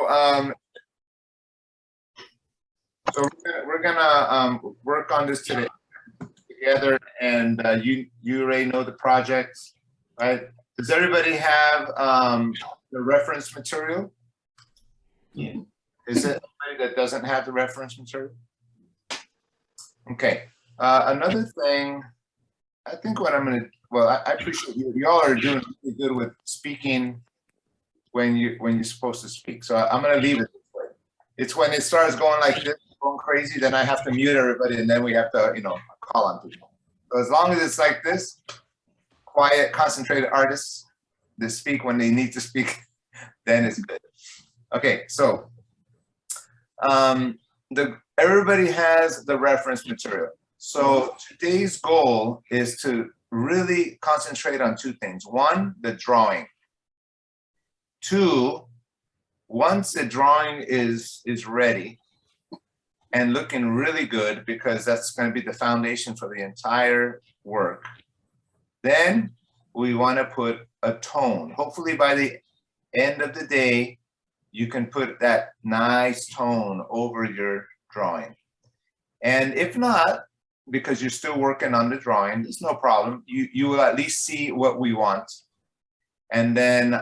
Um, so we're gonna work on this today together, and you already know the projects, right? Does everybody have the reference material? Yeah. Is it anybody that doesn't have the reference material? Okay. Another thing, I think what I'm gonna, well, I appreciate you. Y'all are doing really good with speaking when you're supposed to speak. So I'm gonna leave it this way. It's when it starts going like this, going crazy, then I have to mute everybody, and then we have to, call on people. So as long as it's like this, quiet, concentrated artists that speak when they need to speak, then it's good. Okay, so everybody has the reference material. So today's goal is to really concentrate on two things. One, the drawing. Two, once the drawing is ready and looking really good, because that's going to be the foundation for the entire work, then we want to put a tone. Hopefully by the end of the day, you can put that nice tone over your drawing. And if not, because you're still working on the drawing, it's no problem. You will at least see what we want. And then,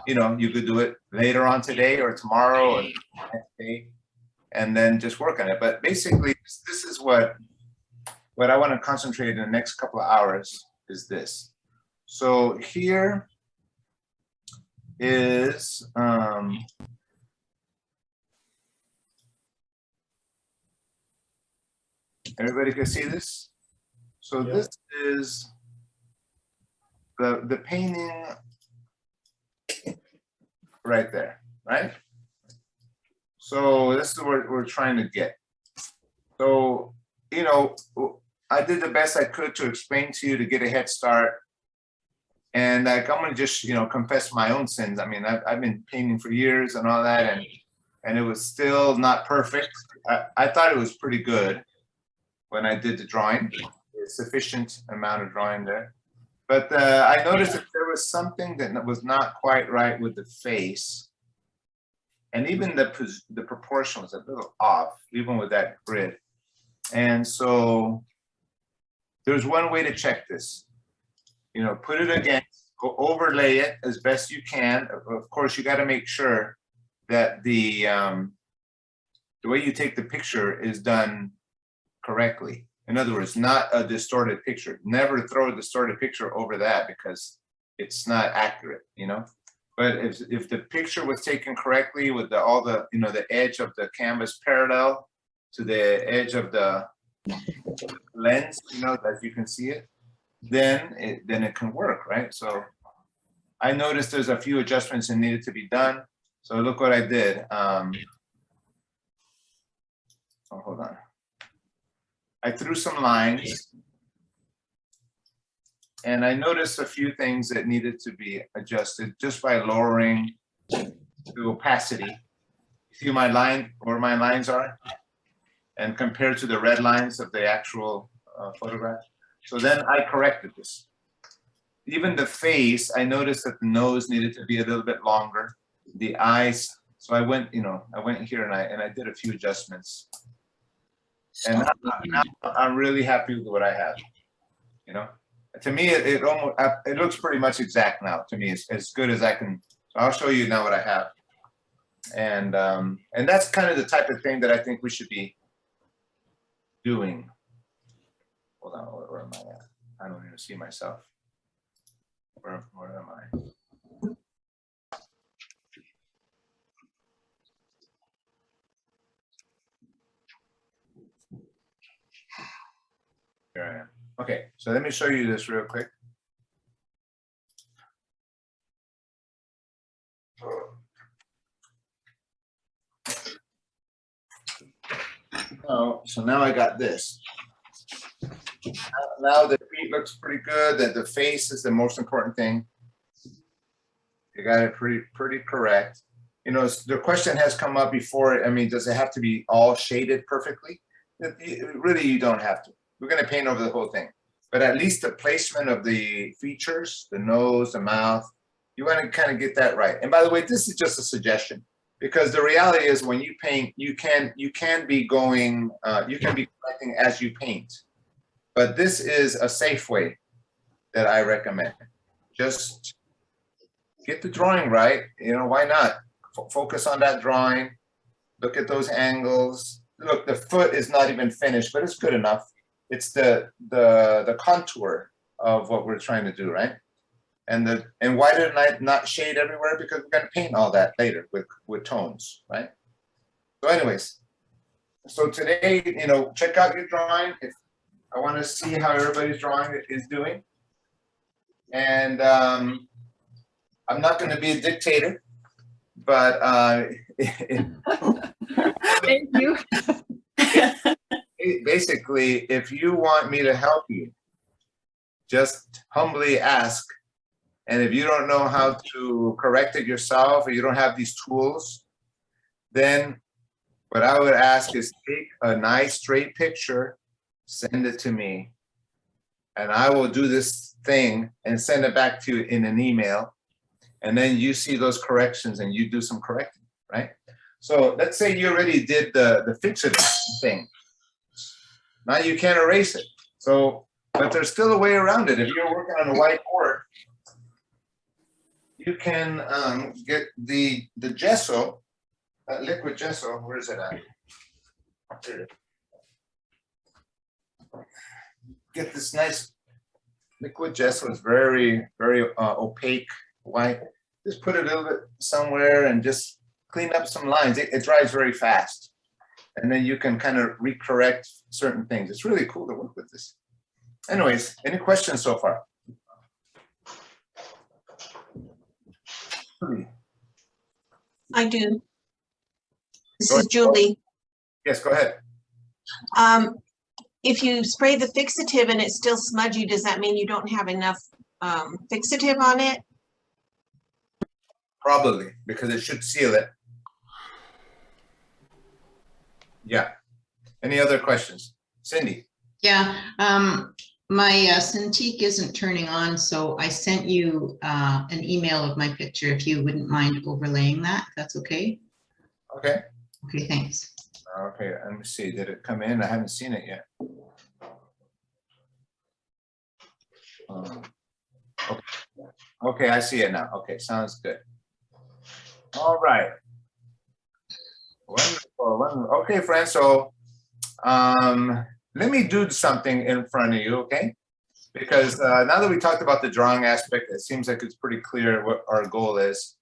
you could do it later on today or tomorrow or next day, and then just work on it. But basically, this is what I want to concentrate in the next couple of hours is this. So here is, everybody can see this? So yeah. This is the painting right there, right? So this is what we're trying to get. So, I did the best I could to explain to you to get a head start. And like, I'm gonna just, confess my own sins. I mean, I've been painting for years and all that, and it was still not perfect. I thought it was pretty good when I did the drawing, a sufficient amount of drawing there. But I noticed that there was something that was not quite right with the face. And even the proportion was a little off, even with that grid. And so there's one way to check this. Put it against, go overlay it as best you can. Of course, you got to make sure that the way you take the picture is done correctly. In other words, not a distorted picture. Never throw a distorted picture over that because it's not accurate, But if the picture was taken correctly with all the the edge of the canvas parallel to the edge of the lens, as you can see it, then it can work, right? So I noticed there's a few adjustments that needed to be done. So look what I did. Oh, hold on. I threw some lines, and I noticed a few things that needed to be adjusted just by lowering the opacity. See my line, where my lines are, and compared to the red lines of the actual photograph. So then I corrected this. Even the face, I noticed that the nose needed to be a little bit longer. The eyes, so I went here and I did a few adjustments. And now I'm really happy with what I have. To me, it looks pretty much exact now. To me, it's as good as I can. So I'll show you now what I have. And that's kind of the type of thing that I think we should be doing. Hold on, where am I at? I don't even see myself. Where am I? Here I am. Okay, so let me show you this real quick. Oh, so now I got this. Now the feet looks pretty good. That the face is the most important thing. You got it pretty correct. The question has come up before. I mean, does it have to be all shaded perfectly? Really, you don't have to. We're going to paint over the whole thing, but at least the placement of the features, the nose, the mouth, you want to kind of get that right. And by the way, this is just a suggestion Because the reality is when you paint, you can be going, you can be correcting as you paint. But this is a safe way that I recommend. Just get the drawing right, why not? Focus on that drawing, look at those angles. Look, the foot is not even finished, but it's good enough. It's the contour of what we're trying to do, right? And why did I not shade everywhere? Because we're going to paint all that later with tones, right? So anyways, so today, check out your drawing. If I want to see how everybody's drawing is doing. And I'm not going to be a dictator, but Thank you. basically, if you want me to help you, just humbly ask. And if you don't know how to correct it yourself, or you don't have these tools, then what I would ask is take a nice straight picture, send it to me, and I will do this thing and send it back to you in an email. And then you see those corrections and you do some correcting, right? So let's say you already did the fix-it thing. Now you can't erase it. So, but there's still a way around it. If you're working on a whiteboard, you can get the gesso, that liquid gesso. Where is it at? Here it is. Get this nice liquid gesso. It's very, very opaque white. Just put it a little bit somewhere and just clean up some lines. It dries very fast. And then you can kind of recorrect certain things. It's really cool to work with this. Anyways, any questions so far? I do. This Go is ahead. Julie. Yes, go ahead. If you spray the fixative and it's still smudgy, does that mean you don't have enough fixative on it? Probably, because it should seal it. Yeah. Any other questions? Cindy? Yeah, my Cintiq isn't turning on, so I sent you an email of my picture, if you wouldn't mind overlaying that, if that's okay? Okay. Okay, thanks. Okay, let me see. Did it come in? I haven't seen it yet. Okay. Okay, I see it now. Okay, sounds good. All right. Wonderful, wonderful. Okay, friends. So let me do something in front of you, okay? Because now that we talked about the drawing aspect, it seems like it's pretty clear what our goal is.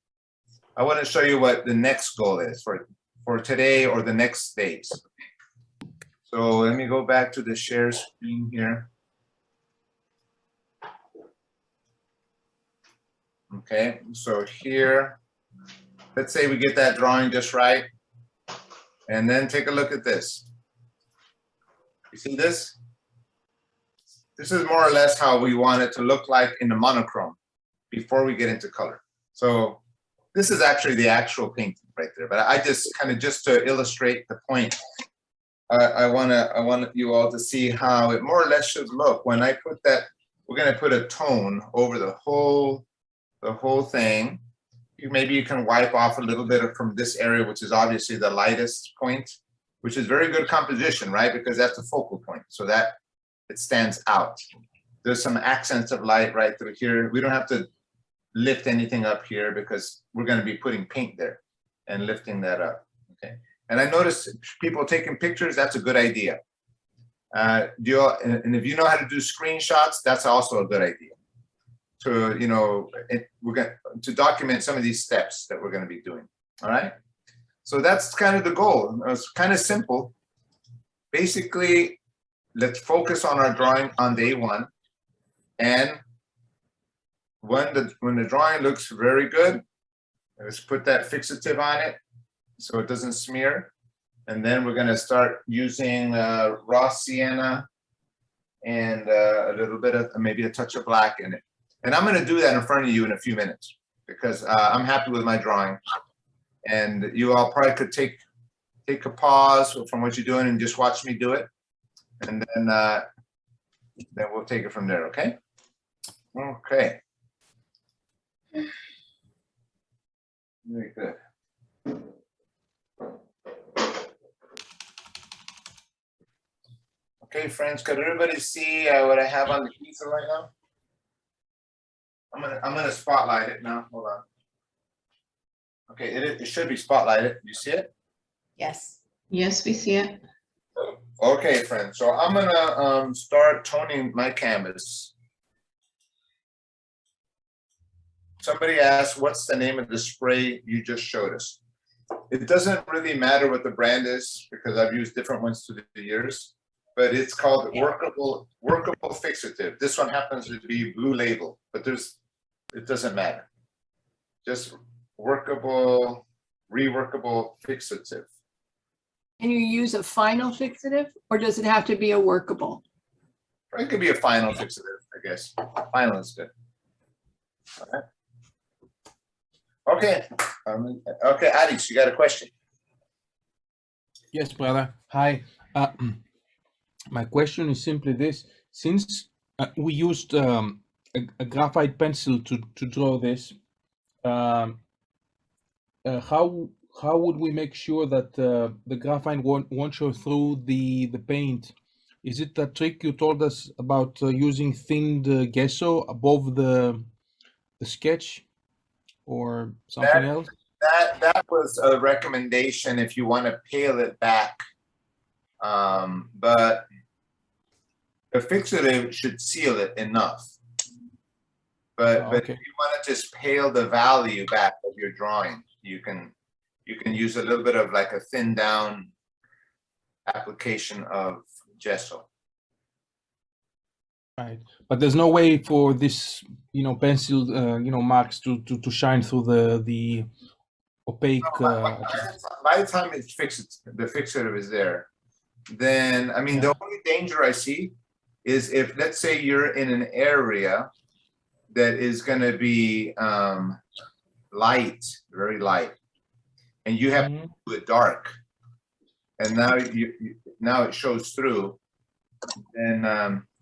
I want to show you what the next goal is for today or the next days. So let me go back to the share screen here. Okay, so here, let's say we get that drawing just right. And then take a look at this. You see this? This is more or less how we want it to look like in the monochrome before we get into color. So this is actually the actual painting right there, but I just kind of, just to illustrate the point, I want you all to see how it more or less should look. When I put that, we're going to put a tone over the whole thing. Maybe you can wipe off a little bit from this area, which is obviously the lightest point, which is very good composition, right? Because that's the focal point, so that it stands out. There's some accents of light right through here. We don't have to lift anything up here because we're going to be putting paint there and lifting that up. Okay. And I noticed people taking pictures. That's a good idea. And if you know how to do screenshots, that's also a good idea. To we're going to document some of these steps that we're going to be doing. All right. So that's kind of the goal. It's kind of simple. Basically, let's focus on our drawing on day one. And when the drawing looks very good, let's put that fixative on it so it doesn't smear. And then we're going to start using raw sienna and a little bit of maybe a touch of black in it. And I'm going to do that in front of you in a few minutes because I'm happy with my drawing. And you all probably could take a pause from what you're doing and just watch me do it. And then we'll take it from there, okay? Okay. Very good. Okay, friends, could everybody see what I have on the easel right now? I'm gonna spotlight it now. Hold on. Okay, it should be spotlighted. You see it? Yes. Yes, we see it. Okay, friends. So I'm gonna start toning my canvas. Somebody asked, "What's the name of the spray you just showed us?" It doesn't really matter what the brand is because I've used different ones through the years, but it's called workable fixative. This one happens to be Blue Label, but it doesn't matter. Just workable, reworkable fixative. Can you use a final fixative or does it have to be a workable? It could be a final fixative, I guess. Final is good. All right. Okay. Okay, Alex, you got a question? Yes, brother. Hi. My question is simply this: since we used a graphite pencil to draw this, how would we make sure that the graphite won't show through the paint? Is it that trick you told us about using thinned gesso above the sketch, or something else? That was a recommendation if you want to peel it back. But the fixative should seal it enough. But Okay. if you want to just pale the value back of your drawing, you can use a little bit of like a thin down application of gesso. Right, but there's no way for this, pencil, marks to shine through the opaque. By the time it's fixed, the fixative is there. Then, I mean, the only danger I see is if, let's say, you're in an area that is going to be light, very light, and you have to do it dark, and now now it shows through, then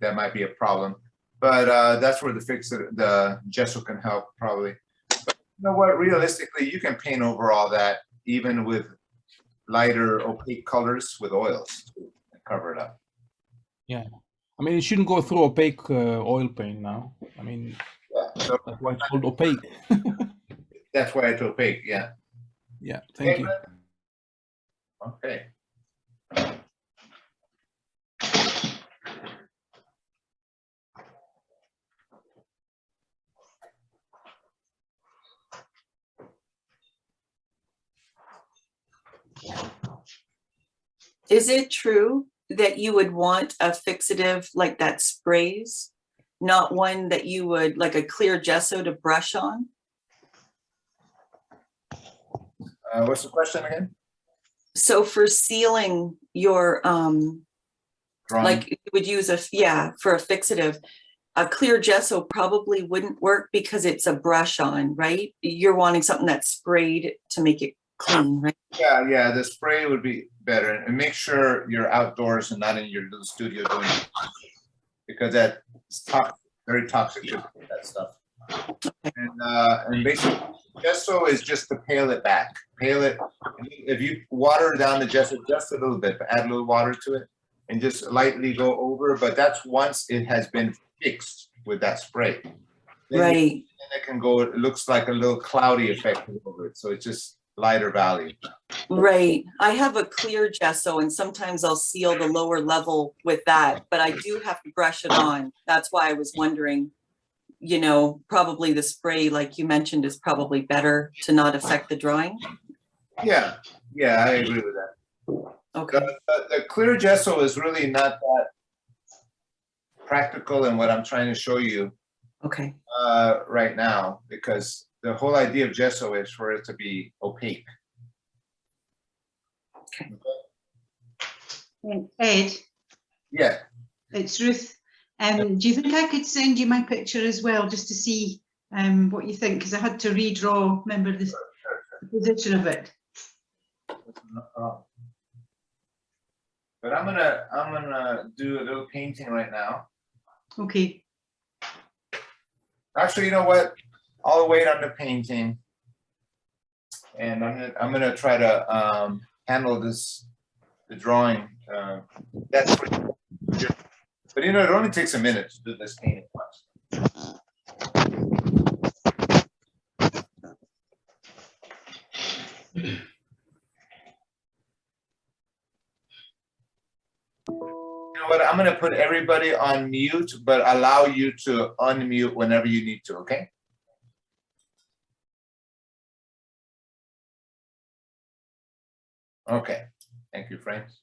that might be a problem. But that's where the gesso can help probably. But you know what? Realistically, you can paint over all that even with lighter opaque colors with oils to cover it up. Yeah, I mean, it shouldn't go through opaque oil paint now. I mean, So that's why it's called opaque. that's why it's opaque. Yeah. Yeah, thank you. Okay. Is it true that you would want a fixative like that sprays, not one that you would like a clear gesso to brush on? What's the question again? So for sealing your Drawing. like you would use for a fixative, a clear gesso probably wouldn't work because it's a brush on, right? You're wanting something that's sprayed to make it clean, right? Yeah, the spray would be better, and make sure you're outdoors and not in your little studio doing it, because that's toxic, very toxic, that stuff. And basically, gesso is just to pale it back. Pale it. If you water down the gesso just a little bit, add a little water to it, and just lightly go over. But that's once it has been fixed with that spray. Then Right. it can go. It looks like a little cloudy effect over it, so it's just lighter value. Right. I have a clear gesso and sometimes I'll seal the lower level with that, but I do have to brush it on. That's why I was wondering, probably the spray, like you mentioned, is probably better to not affect the drawing. Yeah, I agree with that. Okay. The clear gesso is really not that practical in what I'm trying to show you Okay. right now, because the whole idea of gesso is for it to be opaque. Okay. Ed, Yeah, it's Ruth. Do you think I could send you my picture as well, just to see what you think? Because I had to redraw, remember the position of it. but I'm gonna do a little painting right now. Okay. Actually, you know what? I'll wait on the painting, and I'm gonna try to handle the drawing. That's for But you know, it only takes a minute to do this painting once. You know what? I'm gonna put everybody on mute, but allow you to unmute whenever you need to, okay? Okay, thank you, friends.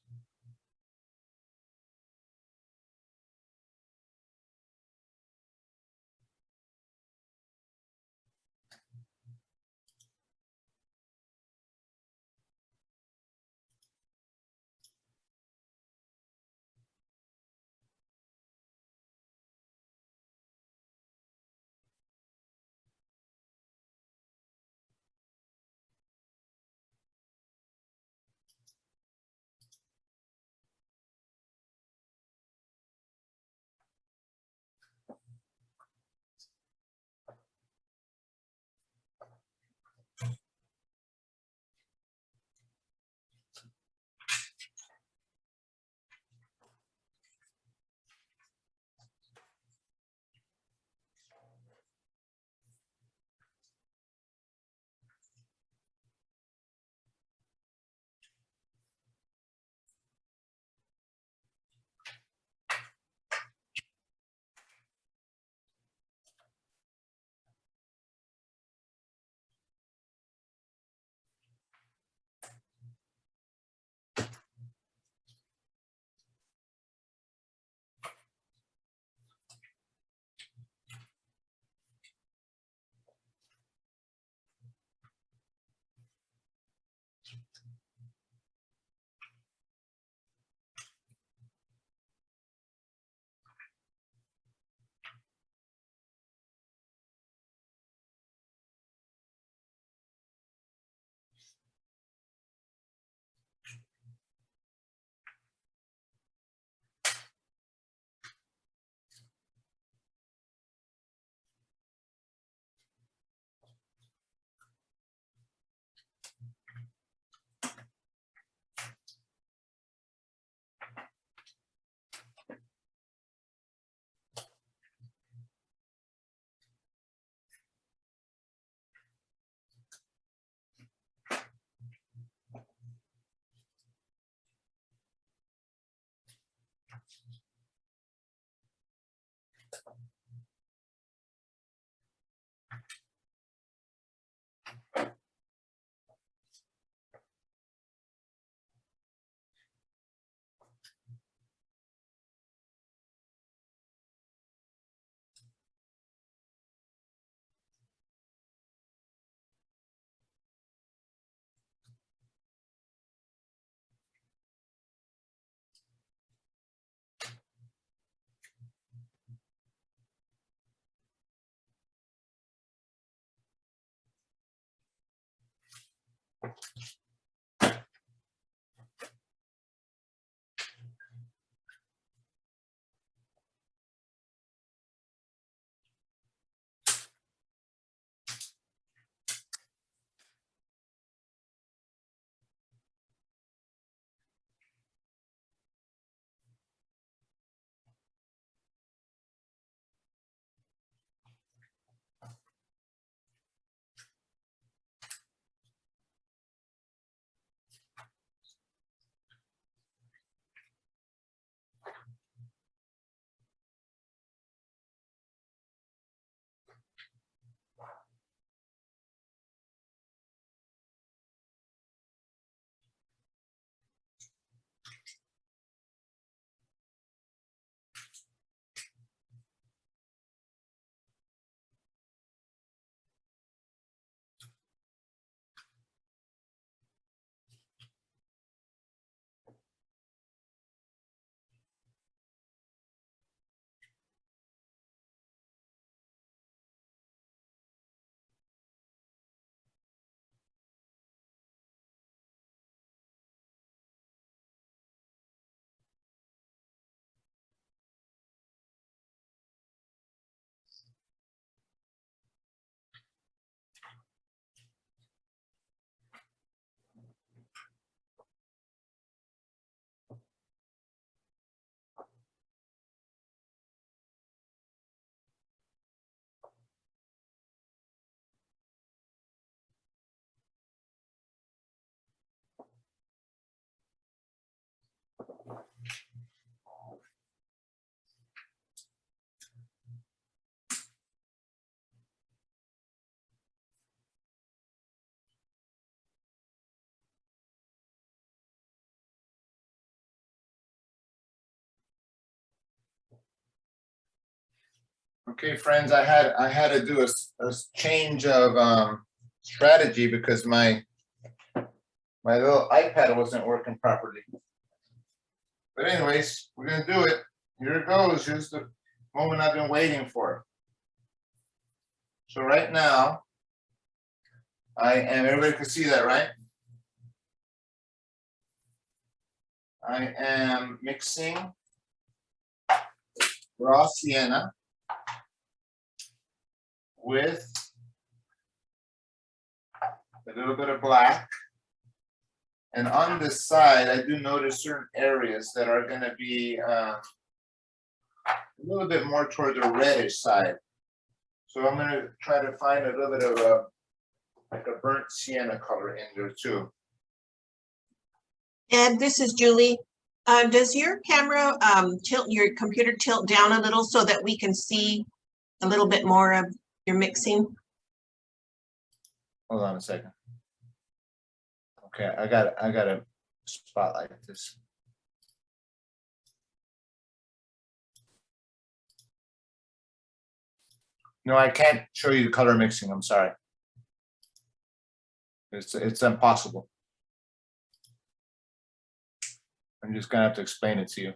Okay, friends, I had to do a change of strategy because my little iPad wasn't working properly. But anyways, we're gonna do it. Here it goes. Here's the moment I've been waiting for. So right now, everybody can see that, right? I am mixing raw sienna with a little bit of black. And on this side, I do notice certain areas that are gonna be a little bit more toward the reddish side. So I'm gonna try to find a little bit of like a burnt sienna color in there too. Ed, this is Julie. Does your camera your computer tilt down a little so that we can see a little bit more of your mixing? Hold on a second. Okay, I got a spotlight this. No, I can't show you the color mixing. I'm sorry. It's impossible. I'm just gonna have to explain it to you.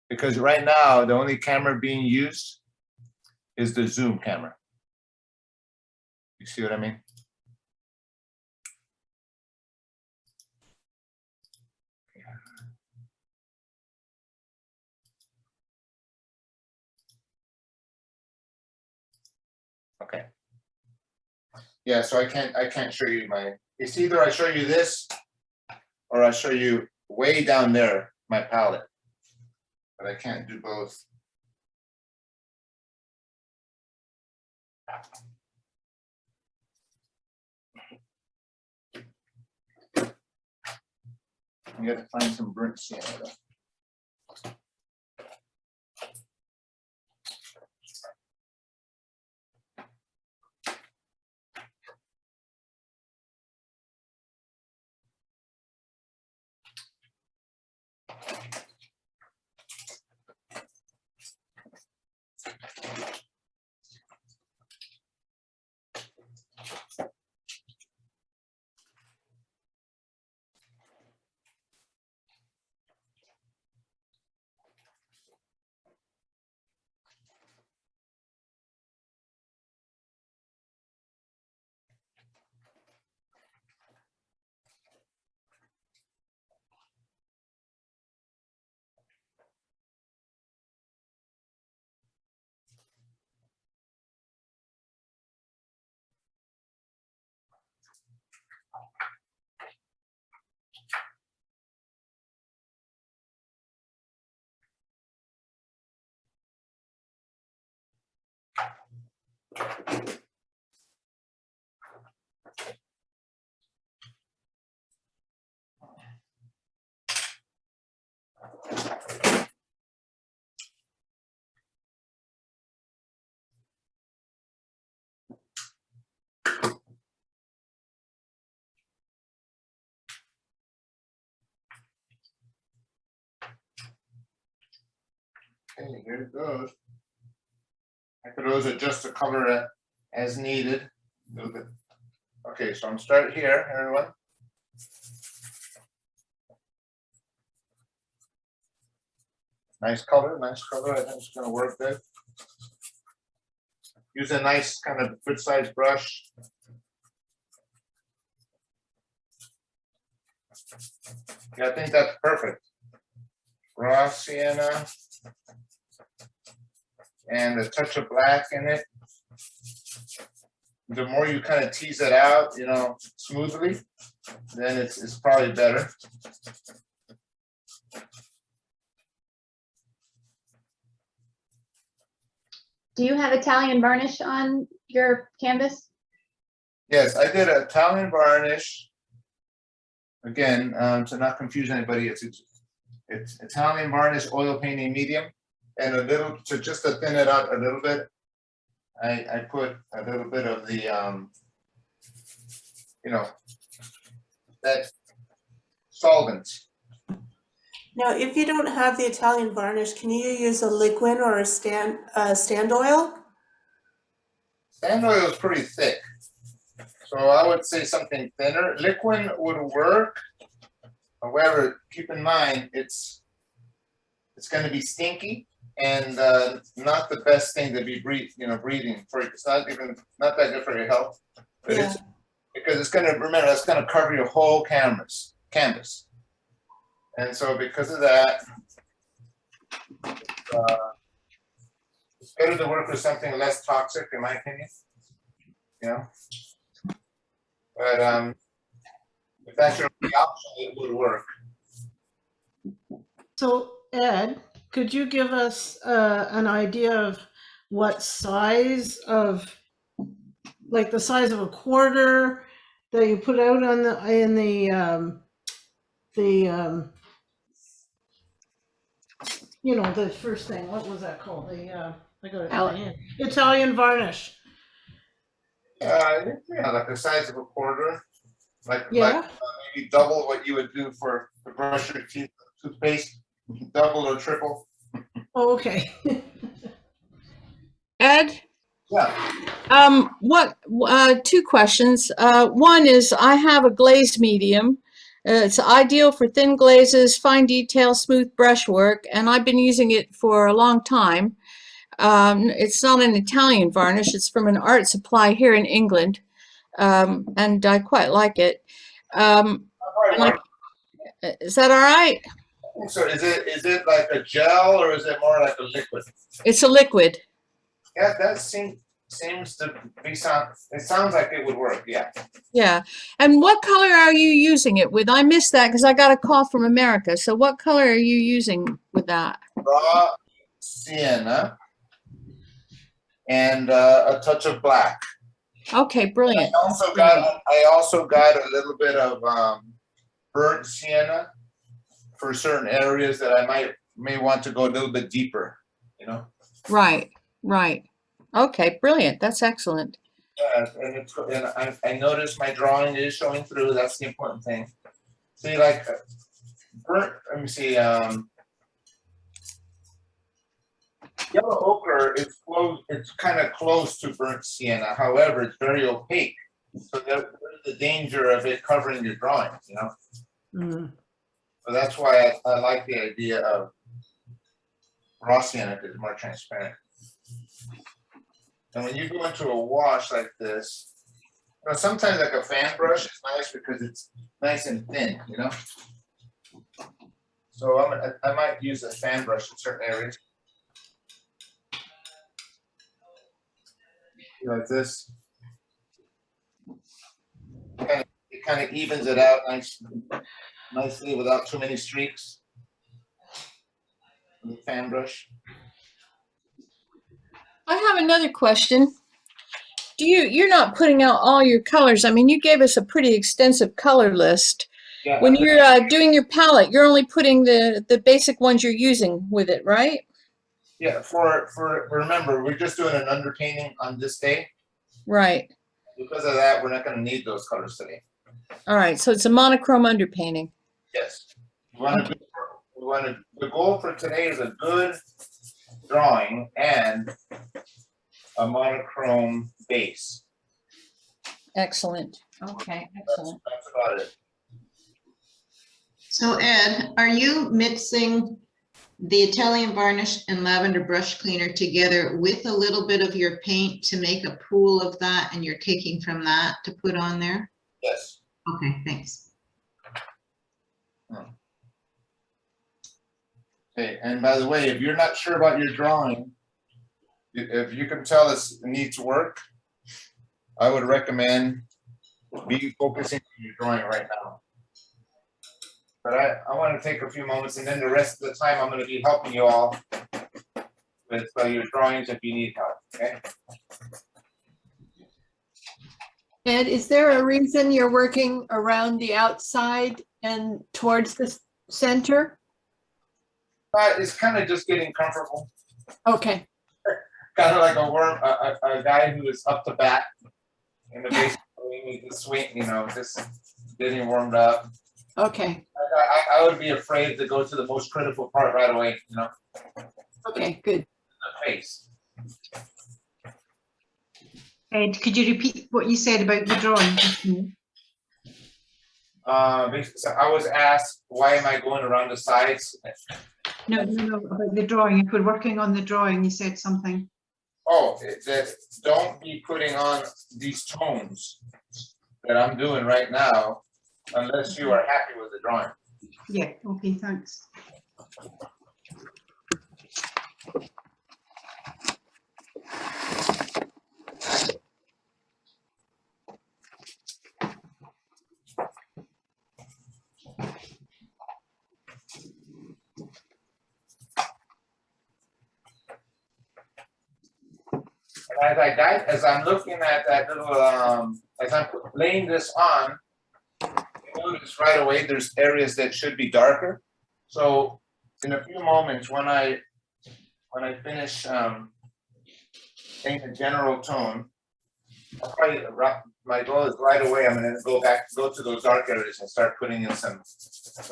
Because right now, the only camera being used is the zoom camera. You see what I mean? Okay. Yeah, so I can't show you it's either I show you this or I show you way down there, my palette. But I can't do both. You got to find some burnt sienna though. Okay, here it goes. I could always adjust the color as needed. A little bit. Okay, so I'm starting here, everyone. Nice color, nice color. I think it's gonna work good. Use a nice kind of good sized brush. Yeah, I think that's perfect. Raw sienna. And a touch of black in it. The more you kind of tease it out, you know, smoothly, then it's probably better. Do you have Italian varnish on your canvas? Yes, I did an Italian varnish. Again, to not confuse anybody, it's Italian varnish oil painting medium, and a little just to thin it out a little bit. I put a little bit of the you know, that solvent. Now, if you don't have the Italian varnish, can you use a liquid or a stand oil? Sand oil is pretty thick. So I would say something thinner. Liquid would work. However, keep in mind, it's gonna be stinky and not the best thing to be breathing for you. It's not that good for your health. But Yeah. it's because it's gonna, remember, that's gonna cover your whole canvas. And so because of that, it's better to work with something less toxic, in my opinion. You know? But if that's your only option, it would work. So Ed, could you give us an idea of what size of, like the size of a quarter that you put out on you know, the first thing, what was that called? I got it in my hand. Italian varnish. Yeah, like the size of a quarter, like maybe double what you would do for the brush your teeth, toothpaste, double or triple. Oh, okay. Ed, Yeah. two questions. One is I have a glazed medium. It's ideal for thin glazes, fine detail, smooth brushwork, and I've been using it for a long time. It's not an Italian varnish. It's from an art supply here in England, and I quite like it. Is that all right? So is it like a gel or is it more like a liquid? It's a liquid. Yeah, that seems to be it sounds like it would work, yeah. Yeah. And what color are you using it with? I missed that because I got a call from America. So what color are you using with that? Raw sienna and a touch of black. Okay, brilliant. I also got a little bit of burnt sienna for certain areas that I may want to go a little bit deeper, you know? Right. Okay, brilliant. That's excellent. Yeah, and I noticed my drawing is showing through. That's the important thing. See, like burnt. Let me see. Yellow ochre is close. It's kind of close to burnt sienna. However, it's very opaque. So there's the danger of it covering your drawings. You know. Mm-hmm. So that's why I like the idea of raw sienna because it's more transparent. And when you go into a wash like this, you know, sometimes like a fan brush is nice because it's nice and thin, you know. So I might use a fan brush in certain areas. Like this. It kind of evens it out nicely without too many streaks. With the fan brush. I have another question. You're not putting out all your colors. I mean, you gave us a pretty extensive color list. Yeah. When you're doing your palette, you're only putting the basic ones you're using with it, right? Yeah, remember, we're just doing an underpainting on this day. Right. Because of that, we're not going to need those colors today. All right, so it's a monochrome underpainting. Yes. The goal for today is a good drawing and a monochrome base. Excellent. Okay, excellent. That's about it. So Ed, are you mixing the Italian varnish and lavender brush cleaner together with a little bit of your paint to make a pool of that, and you're taking from that to put on there? Yes. Okay, thanks. Okay, and by the way, if you're not sure about your drawing, if you can tell it needs work, I would recommend focusing on your drawing right now. But I want to take a few moments, and then the rest of the time I'm going to be helping you all with your drawings if you need help, okay? Ed, is there a reason you're working around the outside and towards the center? It's kind of just getting comfortable. Okay. Kind of like a guy who is up to bat in the baseball swing, you know, just getting warmed up. Okay, I would be afraid to go to the most critical part right away, you know, okay, good. the face. Ed, could you repeat what you said about the drawing? So I was asked, why am I going around the sides? No, about the drawing. If we're working on the drawing, you said something. Oh, that don't be putting on these tones that I'm doing right now unless you are happy with the drawing. Yeah, okay, thanks. As I'm looking at that little, as I'm laying this on, you notice right away there's areas that should be darker. So in a few moments, when I finish paint a general tone, I'll probably, my goal is right away, I'm gonna go to those dark areas and start putting in some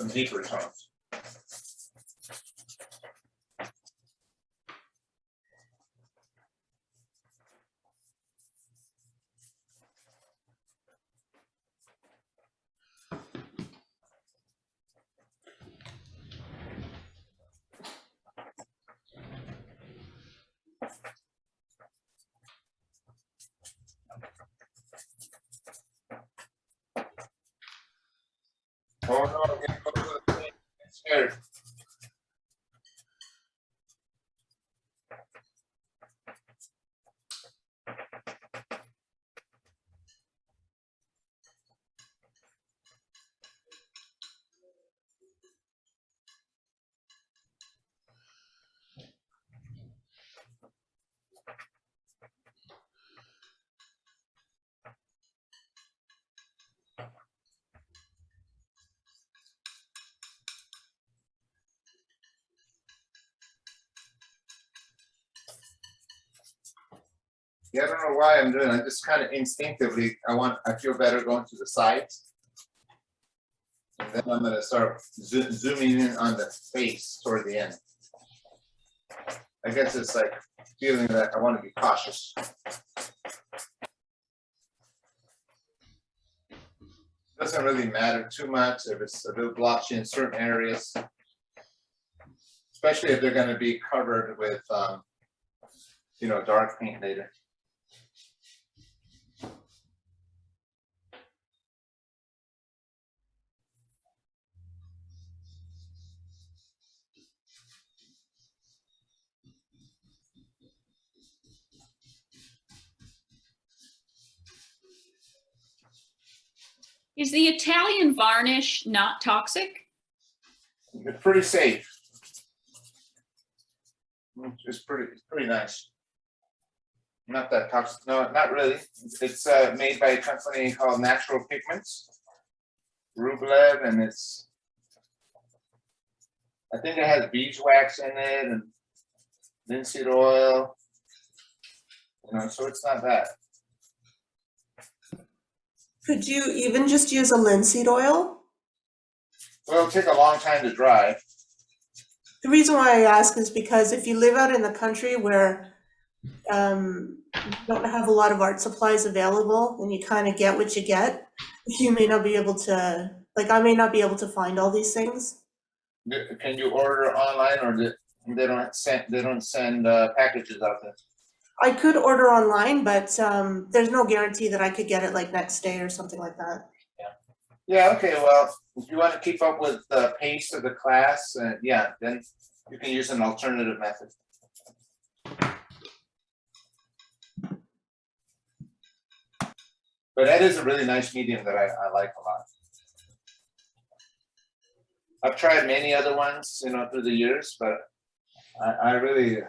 deeper tones. Oh no, I'm getting close to the thing. I'm scared. Yeah, I don't know why I'm doing it. I just kind of instinctively, I feel better going to the sides. And then I'm gonna start zooming in on the face toward the end. I guess it's like feeling that I want to be cautious. Doesn't really matter too much if it's a little blotchy in certain areas. Especially if they're gonna be covered with, you know, dark paint later. Is the Italian varnish not toxic? It's pretty safe. It's pretty nice. Not that toxic. No, not really. It's made by a company called Natural Pigments, Rublev, and I think it has beeswax in it and linseed oil. You know, so it's not bad. Could you even just use a linseed oil? Well, it'll take a long time to dry. The reason why I ask is because if you live out in the country where you don't have a lot of art supplies available and you kind of get what you get, you may not be able to, like I may not be able to find all these things. Can you order online, or they don't send packages out there? I could order online, but there's no guarantee that I could get it like next day or something like that. Yeah, okay, well, if you want to keep up with the pace of the class, yeah, then you can use an alternative method. But that is a really nice medium that I like a lot. I've tried many other ones, you know, through the years, but I really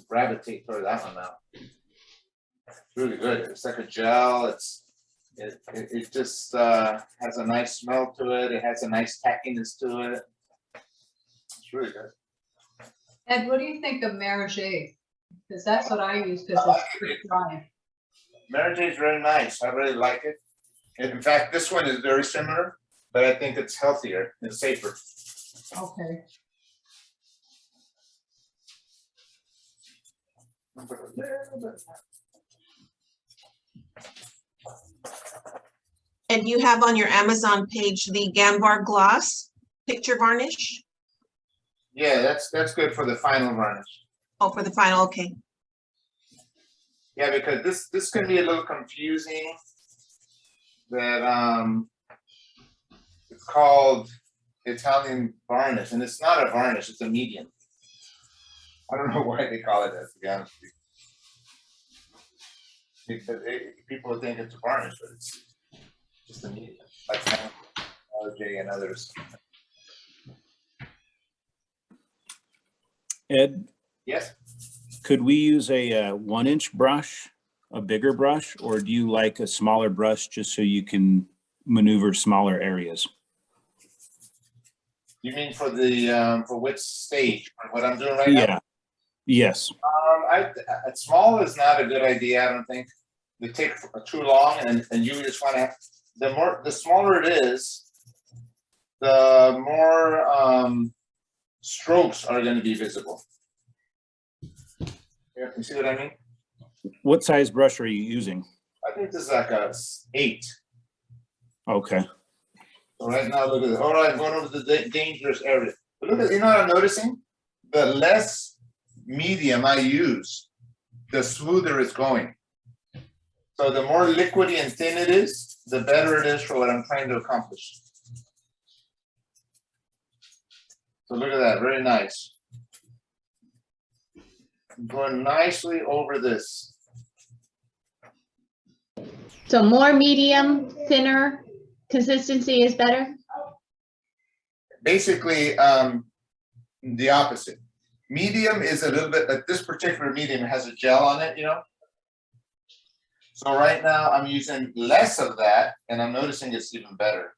gravitate toward that one now. It's really good. It's like a gel. It just has a nice smell to it. It has a nice tackiness to it. It's really good. Ed, what do you think of Marache? Because that's what I use because it's pretty dry. Marache is very nice. I really like it. And in fact, this one is very similar. but I think it's healthier and safer. Okay. And you have on your Amazon page the Gambar gloss picture varnish? Yeah, that's good for the final varnish. Oh, for the final, okay. Yeah, because this can be a little confusing. That it's called Italian varnish, and it's not a varnish, it's a medium. I don't know why they call it that, to be honest with you. Because people think it's a varnish, but it's just a medium, like RJ and others. Ed, Yes. could we use a 1-inch brush, a bigger brush, or do you like a smaller brush just so you can maneuver smaller areas? You mean for the for which stage? For what I'm doing right now? Yeah. Yes. Small is not a good idea. I don't think they take too long, and you just want to. The smaller it is, the more strokes are going to be visible. Yeah, you see what I mean? What size brush are you using? I think this is like a 8. Okay. So right now, look at it. All right, I'm going over the dangerous area. But look at, you know what I'm noticing? The less medium I use, the smoother it's going. So the more liquidy and thin it is, the better it is for what I'm trying to accomplish. So look at that, very nice. I'm going nicely over this. So more medium, thinner, consistency is better? Basically, the opposite. Medium is a little bit, like this particular medium has a gel on it, you know? So right now I'm using less of that, and I'm noticing it's even better.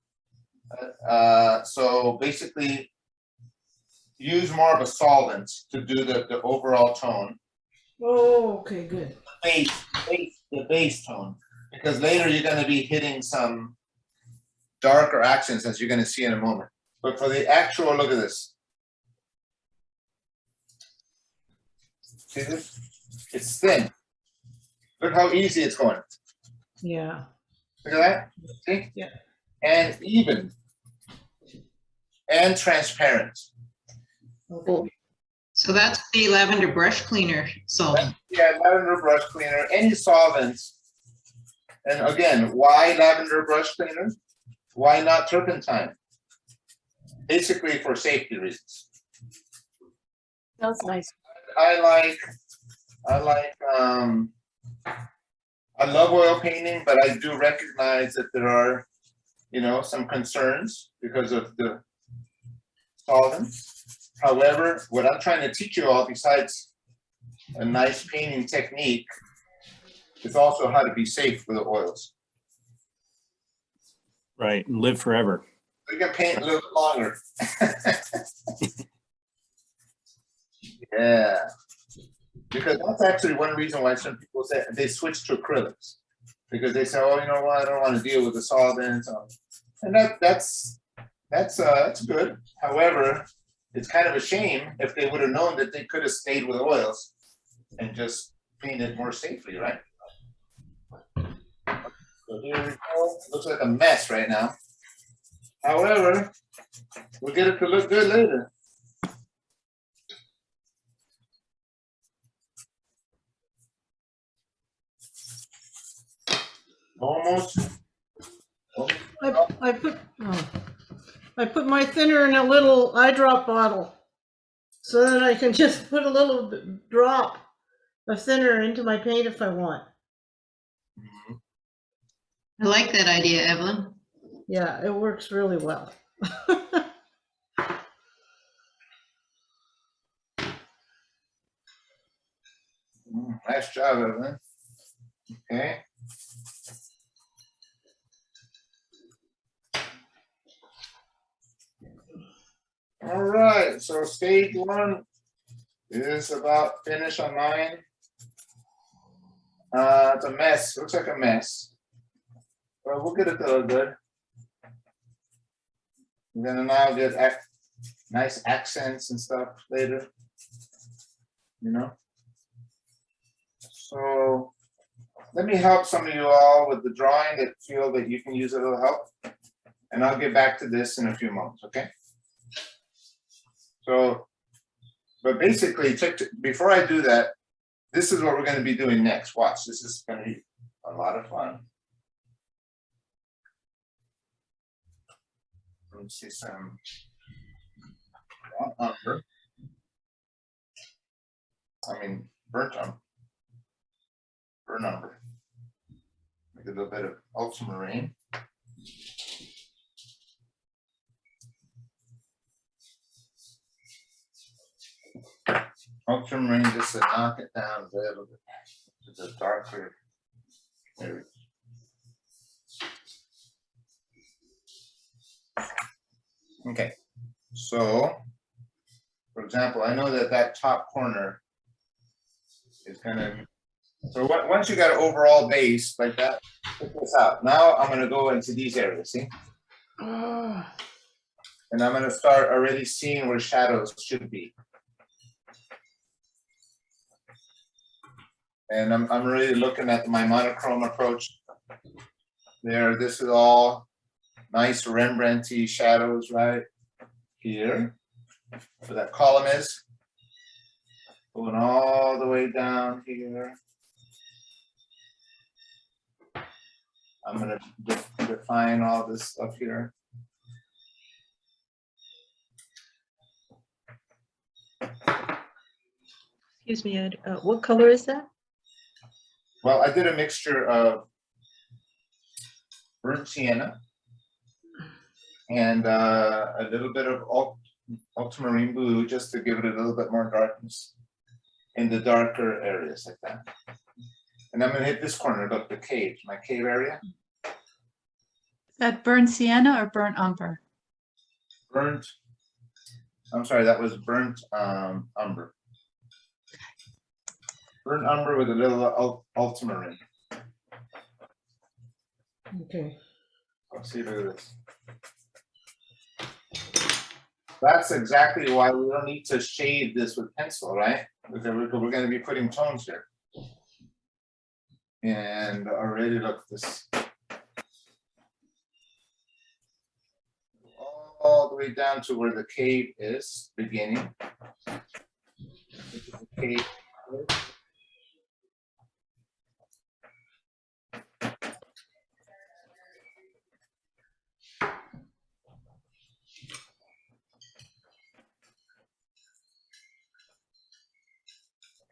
So basically, use more of a solvent to do the overall tone. Oh, okay, good. The base tone. Because later you're going to be hitting some darker accents, as you're going to see in a moment. But for the actual, look at this. See this? It's thin. Look how easy it's going. Yeah. Look at that. See? Yeah. And even. And transparent. Okay. So that's the lavender brush cleaner solvent. Yeah, lavender brush cleaner, any solvents. And again, why lavender brush cleaner? Why not turpentine? Basically for safety reasons. That's nice. I love oil painting, but I do recognize that there are, you know, some concerns because of the solvents. However, what I'm trying to teach you all, besides a nice painting technique, is also how to be safe with the oils. Right, and live forever. We can paint a little bit longer. Yeah. Because that's actually one reason why some people say they switch to acrylics. Because they say, oh, you know what, I don't want to deal with the solvents. And that's good. However, it's kind of a shame if they would have known that they could have stayed with oils and just painted more safely, right? So here we go. Looks like a mess right now. However, we'll get it to look good later. Almost. I put my thinner in a little eyedrop bottle so that I can just put a little drop of thinner into my paint if I want. I like that idea, Evelyn. Yeah, it works really well. Nice job, Evelyn. Okay. All right, so stage 1 is about finish on mine. It's a mess, looks like a mess. But we'll get it to look good. then I'll get nice accents and stuff later, you know? So let me help some of you all with the drawing that feel that you can use a little help. And I'll get back to this in a few moments, okay? So, but basically, before I do that, this is what we're going to be doing next. Watch, this is going to be a lot of fun. Let me see some umber. I mean, burnt umber. Burnt umber. Make a little bit of ultramarine. Ultramarine just to knock it down a little bit to the darker areas. Okay, so for example, I know that that top corner is gonna. So once you got an overall base like that, check this out. Now I'm gonna go into these areas. See, and I'm gonna start already seeing where shadows should be. And I'm really looking at my monochrome approach there. This is all nice Rembrandt-y shadows right here. Where that column is. Going all the way down here. I'm going to define all this stuff here. Excuse me, Ed, what color is that? Well, I did a mixture of burnt sienna and a little bit of ultramarine blue just to give it a little bit more darkness in the darker areas like that. And I'm going to hit this corner, look, the cave, my cave area. Is that burnt sienna or burnt umber? Burnt, I'm sorry, that was burnt umber. Burnt umber with a little ultramarine. Okay. Let's see, look at this. That's exactly why we don't need to shade this with pencil, right? Because we're going to be putting tones here. And already look at this. All the way down to where the cave is beginning. This is the cave.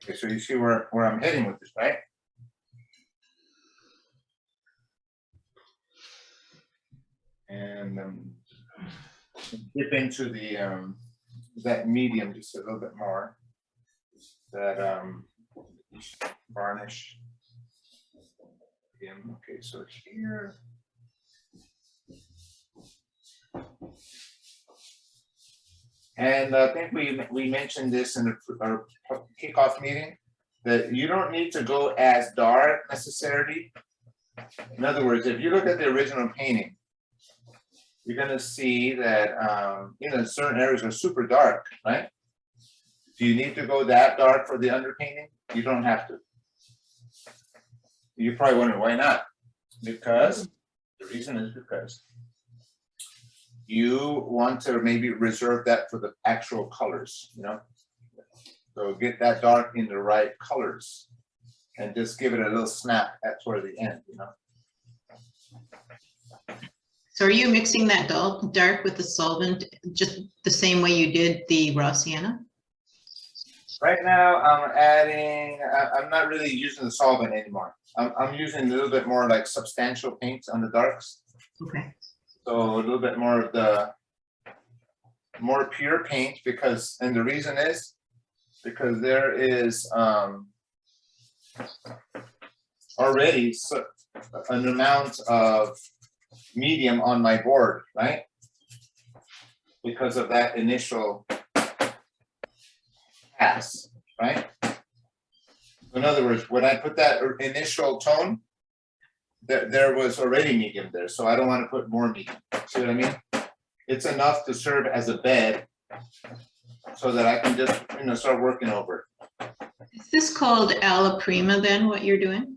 Okay, so you see where I'm heading with this, right? And dip into the that medium just a little bit more. That varnish. Okay, so here. And I think we mentioned this in our kickoff meeting, that you don't need to go as dark necessarily. In other words, if you look at the original painting, you're going to see that certain areas are super dark, right? Do you need to go that dark for the underpainting? You don't have to. You're probably wondering why not? Because the reason is because you want to maybe reserve that for the actual colors, you know? So get that dark in the right colors and just give it a little snap at toward the end, you know? So are you mixing that dark with the solvent just the same way you did the raw sienna? Right now I'm adding, I'm not really using the solvent anymore. I'm using a little bit more like substantial paints on the darks. Okay. So a little bit more of the more pure paint because, and the reason is because there is already an amount of medium on my board, right? Because of that initial pass, right? In other words, when I put that initial tone, there was already medium there, so I don't want to put more medium. See what I mean? it's enough to serve as a bed so that I can just, you know, start working over it. Is this called alla prima then, what you're doing?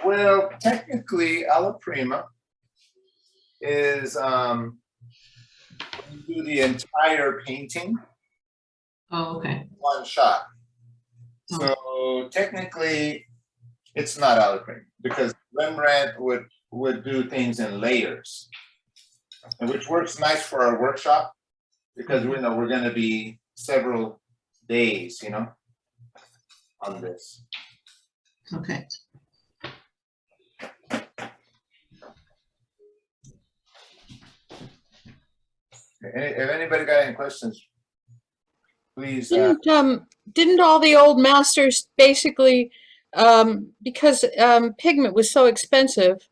Well, technically, alla prima is you do the entire painting Oh, okay. in one shot. So technically, it's not alla prima because Rembrandt would do things in layers, and which works nice for our workshop because we know we're going to be several days, you know, on this. Okay. If anybody got any questions, please. Didn't all the old masters basically, because pigment was so expensive,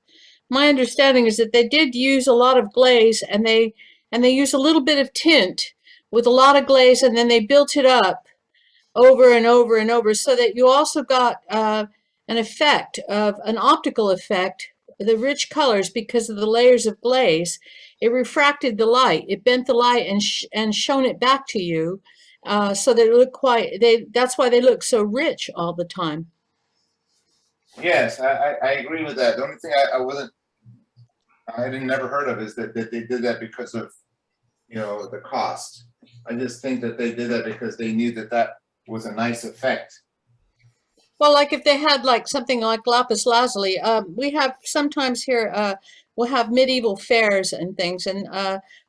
my understanding is that they did use a lot of glaze and they use a little bit of tint with a lot of glaze, and then they built it up over and over and over so that you also got an effect of an optical effect, the rich colors, because of the layers of glaze. It refracted the light, it bent the light and shone it back to you, so that it looked that's why they look so rich all the time. Yes, I agree with that. The only thing I didn't never heard of is that they did that because of, you know, the cost. I just think that they did that because they knew that that was a nice effect. Well, like if they had like something like lapis lazuli, we have sometimes here, we'll have medieval fairs and things. And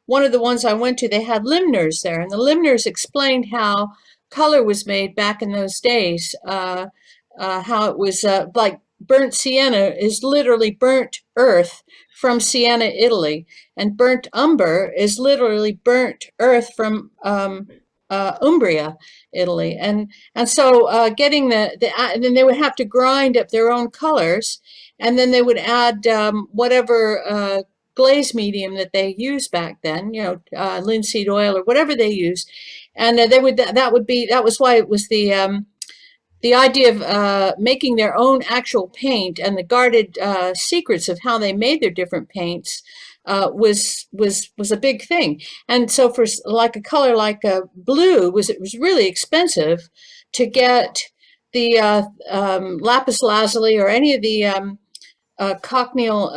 one of the ones I went to, they had limners there, and the limners explained how color was made back in those days. How it was like burnt sienna is literally burnt earth from Siena, Italy, and burnt umber is literally burnt earth from Umbria, Italy, and so getting and then they would have to grind up their own colors, and then they would add whatever glaze medium that they used back then, you know, linseed oil or whatever they used, and that was why it was the idea of making their own actual paint and the guarded secrets of how they made their different paints was a big thing. And so for like a color like blue, it was really expensive to get the lapis lazuli or any of the cochineal,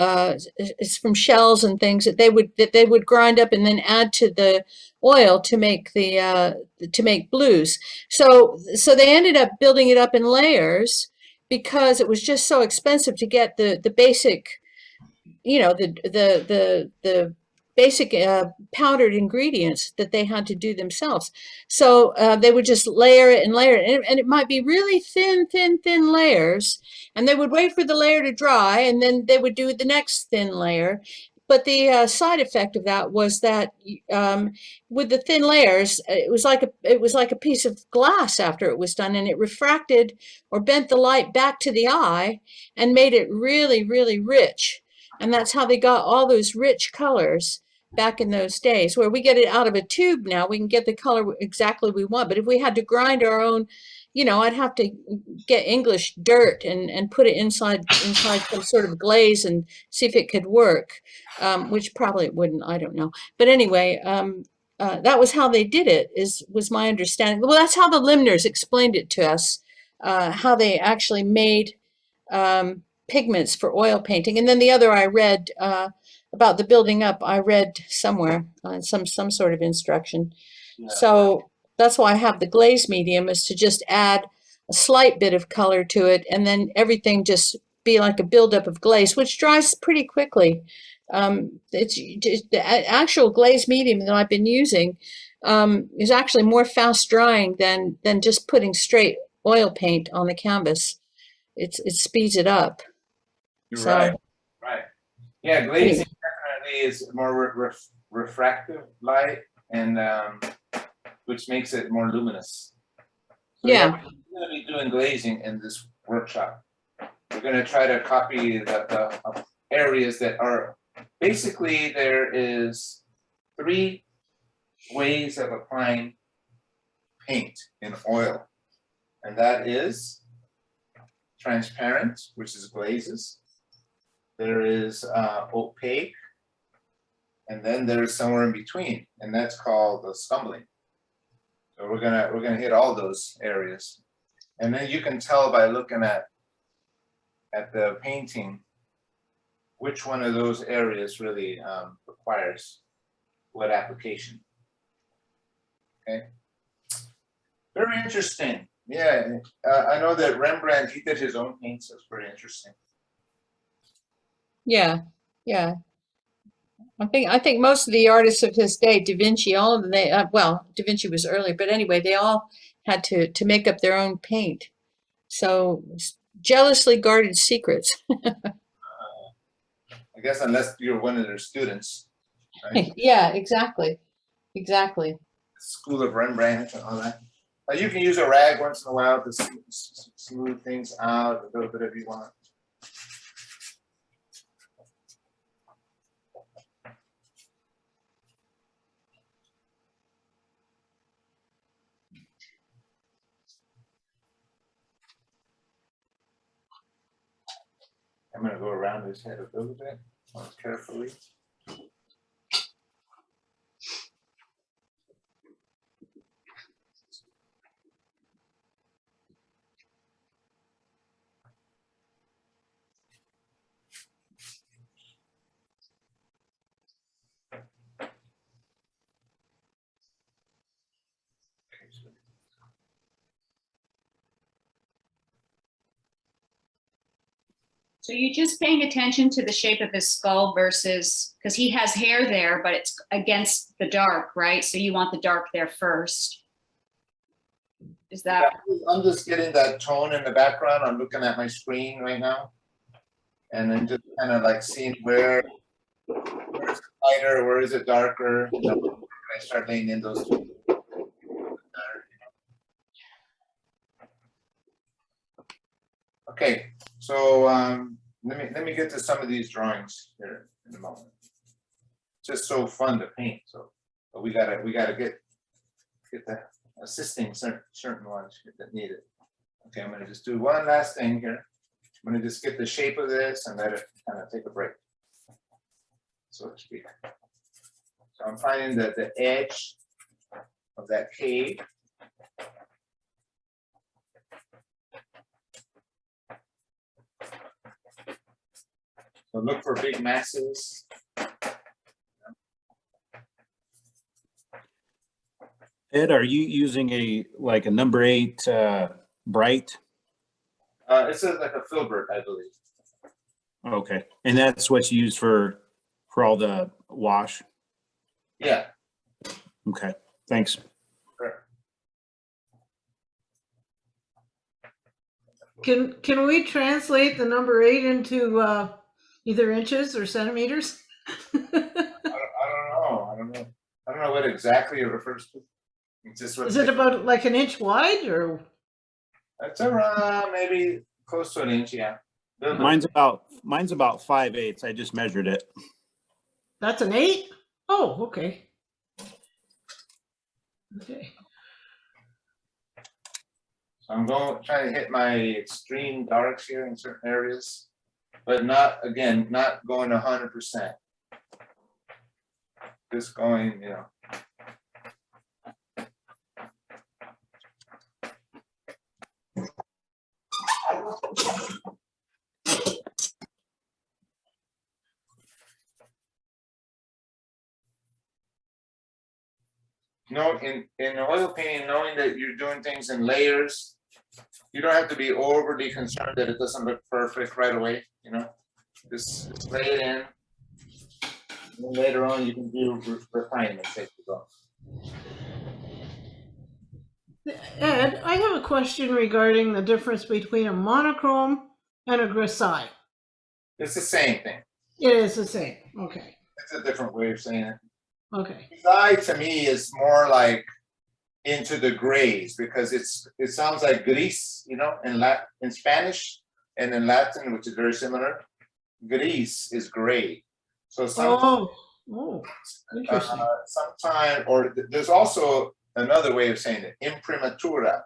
it's from shells and things that they would grind up and then add to the oil to make to make blues. So they ended up building it up in layers because it was just so expensive to get the basic, you know, the basic powdered ingredients that they had to do themselves. So they would just layer it and layer it, and it might be really thin layers, and they would wait for the layer to dry, and then they would do the next thin layer. But the side effect of that was that with the thin layers, it was like a piece of glass after it was done, and it refracted or bent the light back to the eye and made it really, really rich. And that's how they got all those rich colors back in those days. Where we get it out of a tube now, we can get the color exactly we want. But if we had to grind our own, you know, I'd have to get English dirt and put it inside some sort of glaze and see if it could work, which probably it wouldn't, I don't know. But anyway, that was how they did it, was my understanding. Well, that's how the limners explained it to us, how they actually made pigments for oil painting. And then the other I read about the building up, I read somewhere some sort of instruction. Yeah. So that's why I have the glaze medium, is to just add a slight bit of color to it, and then everything just be like a buildup of glaze, which dries pretty quickly. It's the actual glaze medium that I've been using is actually more fast drying than just putting straight oil paint on the canvas. It speeds it up. You're So, right. Yeah, glazing definitely is more refractive light, and which makes it more luminous. So yeah. We're going to be doing glazing in this workshop. We're going to try to copy the areas that are basically, there is 3 ways of applying paint in oil, and that is transparent, which is glazes. There is opaque, And then there's somewhere in between, and that's called the stumbling. So we're gonna hit all those areas. And then you can tell by looking at the painting which one of those areas really requires what application. Okay. Very interesting. Yeah, I know that Rembrandt, he did his own paints, so it's pretty interesting. Yeah, yeah. I think most of the artists of his day, Da Vinci, all of them, well, Da Vinci was early, but anyway, they all had to make up their own paint. So jealously guarded secrets. I guess unless you're one of their students, right? Yeah, exactly. Exactly. School of Rembrandt and all that. You can use a rag once in a while to smooth things out a little bit if you want. I'm going to go around his head a little bit more carefully. So you're just paying attention to the shape of his skull versus, because he has hair there, but it's against the dark, right? So you want the dark there first. Is that? I'm just getting that tone in the background. I'm looking at my screen right now. And then just kind of like seeing where is it lighter, where is it darker? You know, I start laying in those two. Okay, so let me get to some of these drawings here in a moment. It's just so fun to paint. So, but we gotta get the assisting certain ones that need it. Okay, I'm gonna just do one last thing here. I'm gonna just get the shape of this and let it kind of take a break, so to speak. So I'm finding that the edge of that cave. So look for big masses. Ed, are you using a number 8 bright? It's like a filbert, I believe. Okay, and that's what's used for all the wash? Yeah. Okay, thanks. Sure. Can we translate the number 8 into either inches or centimeters? I don't know what exactly it refers to. It's just what Is it about like an inch wide or? It's around maybe close to an inch, yeah. Mine's about 5/8. I just measured it. That's an 8? Oh, okay. Okay. So I'm trying to hit my extreme darks here in certain areas, but not going 100%. Just going, you know. No, in oil painting, knowing that you're doing things in layers, you don't have to be overly concerned that it doesn't look perfect right away, you know. Just lay it in. And then later on, you can do refinements as you go. Ed, I have a question regarding the difference between a monochrome and a grisaille. It's the same thing. It is the same. Okay. It's a different way of saying it. Okay. Grisaille to me is more like into the grays because it sounds like gris, you know, in Spanish and in Latin, which is very similar. Gris is gray. So sometimes, interesting. Sometimes, or there's also another way of saying it, imprimatura.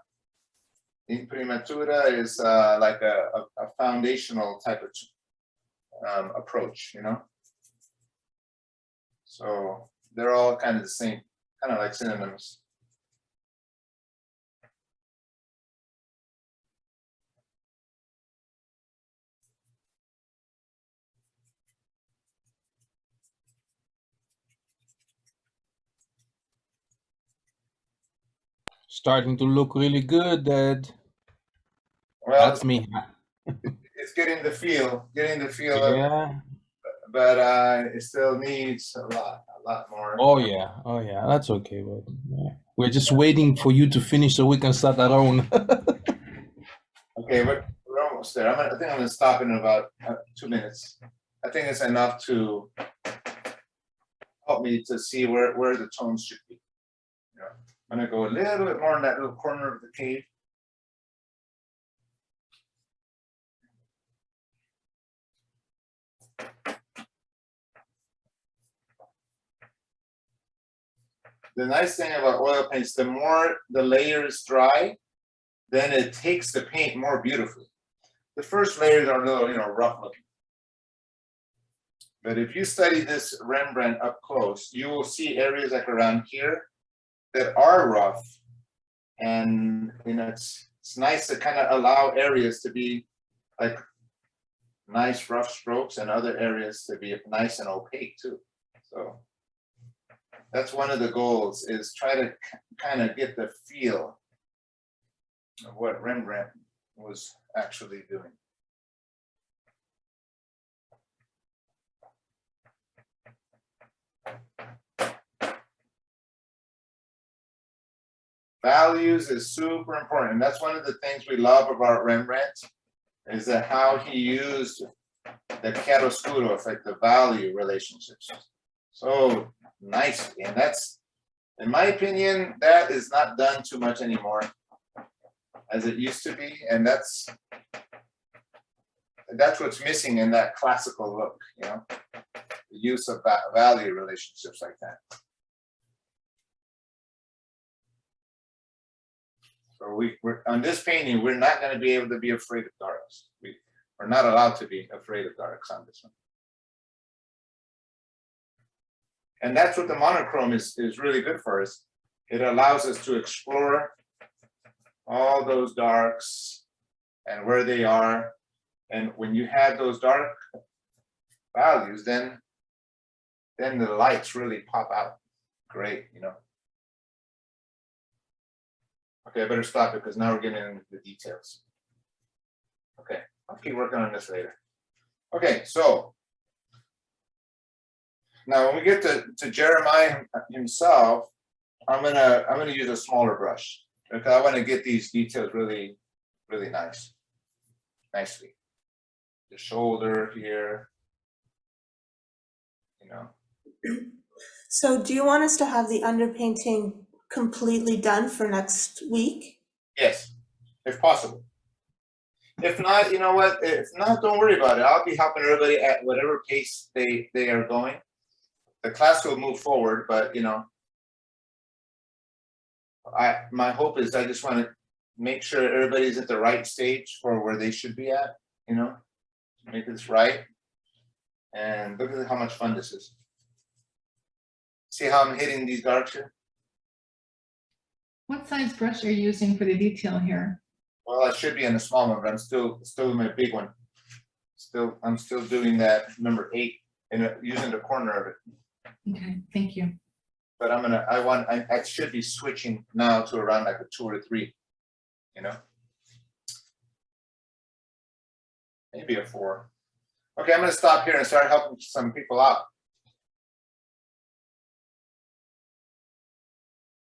Imprimatura is like a foundational type of approach, you know. So they're all kind of the same, kind of like synonyms. Starting to look really good, Ed. Well, That's me. it's getting the feel of, Yeah. but it still needs a lot more. Oh yeah. Oh yeah. That's okay. But yeah. We're just waiting for you to finish so we can start our own. Okay, but we're almost there. I think I'm gonna stop in about 2 minutes. I think it's enough to help me to see where the tones should be. You know, I'm gonna go a little bit more in that little corner of the cave. The nice thing about oil paints, the more the layer is dry, then it takes the paint more beautifully. The first layers are a little, rough looking. But if you study this Rembrandt up close, you will see areas like around here that are rough. And it's nice to kind of allow areas to be like nice rough strokes and other areas to be nice and opaque too. So that's one of the goals, is try to kind of get the feel of what Rembrandt was actually doing. Values is super important. And that's one of the things we love about Rembrandt, is that how he used the chiaroscuro effect, the value relationships, so nicely. And that's, in my opinion, that is not done too much anymore as it used to be. And that's what's missing in that classical look, the use of value relationships like that. So we're on this painting, we're not going to be able to be afraid of darks. We're not allowed to be afraid of darks on this one. And that's what the monochrome is really good for us. It allows us to explore all those darks and where they are. And when you have those dark values, then the lights really pop out. Great, Okay, I better stop it because now we're getting into the details. Okay, I'll keep working on this later. Okay, so now when we get to Jeremiah himself, I'm gonna use a smaller brush because I want to get these details really, really nicely. The shoulder here, So do you want us to have the underpainting completely done for next week? Yes, if possible. If not, you know what? If not, don't worry about it. I'll be helping everybody at whatever pace they are going. The class will move forward, but my hope is I just want to make sure everybody's at the right stage for where they should be at, make this right. And look at how much fun this is. See how I'm hitting these darks here? What size brush are you using for the detail here? Well, I should be in a small one, but I'm still in my big one. I'm still doing that number 8 and using the corner of it. Okay, thank you. But I should be switching now to around like a 2 or 3, maybe a 4. Okay, I'm gonna stop here and start helping some people out.